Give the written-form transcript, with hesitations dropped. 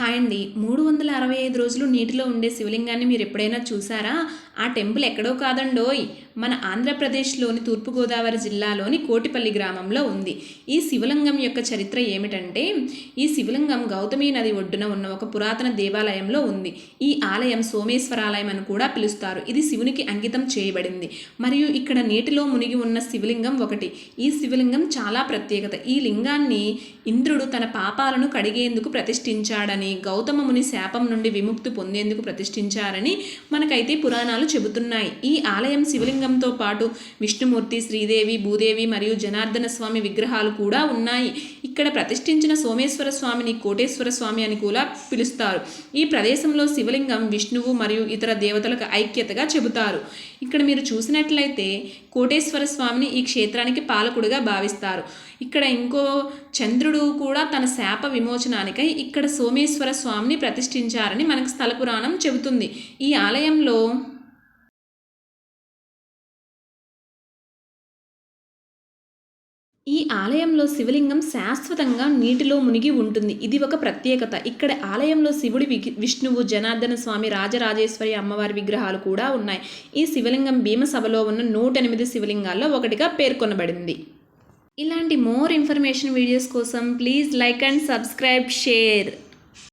Hi అండి. 365 రోజులు నీటిలో ఉండే శివలింగాన్ని మీరు ఎప్పుడైనా చూసారా? ఆ టెంపుల్ ఎక్కడో కాదండోయ్! మన ఆంధ్రప్రదేశ్‌లోని తూర్పుగోదావరి జిల్లాలోని కోటిపల్లి గ్రామంలో ఉంది. ఈ శివలింగం యొక్క చరిత్ర ఏమిటంటే, ఈ శివలింగం గౌతమి నది ఒడ్డున ఉన్న ఒక పురాతన దేవాలయంలో ఉంది. ఈ ఆలయం సోమేశ్వరాలయం అని కూడా పిలుస్తారు. ఇది శివునికి అంకితం చేయబడింది. మరియు ఇక్కడ నీటిలో మునిగి ఉన్న శివలింగం ఒకటి. ఈ శివలింగం చాలా ప్రత్యేకత. ఈ లింగాన్ని ఇంద్రుడు తన పాపాలను కడిగేందుకు ప్రతిష్ఠించాడని, గౌతమ ముని శాపం నుండి విముక్తి పొందేందుకు ప్రతిష్ఠించారని మనకైతే పురాణాలు చెబుతున్నాయి. ఈ ఆలయం శివలింగంతో పాటు విష్ణుమూర్తి, శ్రీదేవి, భూదేవి మరియు జనార్దన స్వామి విగ్రహాలు కూడా ఉన్నాయి. ఇక్కడ ప్రతిష్ఠించిన సోమేశ్వర స్వామిని కోటేశ్వర స్వామి అని కూడా పిలుస్తారు. ఈ ప్రదేశంలో శివలింగం విష్ణువు మరియు ఇతర దేవతలకు ఐక్యతగా చెబుతారు. ఇక్కడ మీరు చూసినట్లయితే కోటేశ్వర స్వామిని ఈ క్షేత్రానికి పాలకుడిగా భావిస్తారు. ఇక్కడ ఇంకో చంద్రుడు కూడా తన శాప విమోచనానికై ఇక్కడ సోమేశ్వర స్వామిని ప్రతిష్ఠించారని మనకు స్థల పురాణం చెబుతుంది. ఈ ఆలయంలో శివలింగం శాశ్వతంగా నీటిలో మునిగి ఉంటుంది. ఇది ఒక ప్రత్యేకత. ఇక్కడ ఆలయంలో శివుడి, విష్ణువు, జనార్దన స్వామి, రాజరాజేశ్వరి అమ్మవారి విగ్రహాలు కూడా ఉన్నాయి. ఈ శివలింగం భీమసభలో ఉన్న 108 శివలింగాల్లో ఒకటిగా పేర్కొనబడింది. ఇలాంటి మోర్ ఇన్ఫర్మేషన్ వీడియోస్ కోసం please like and subscribe, share.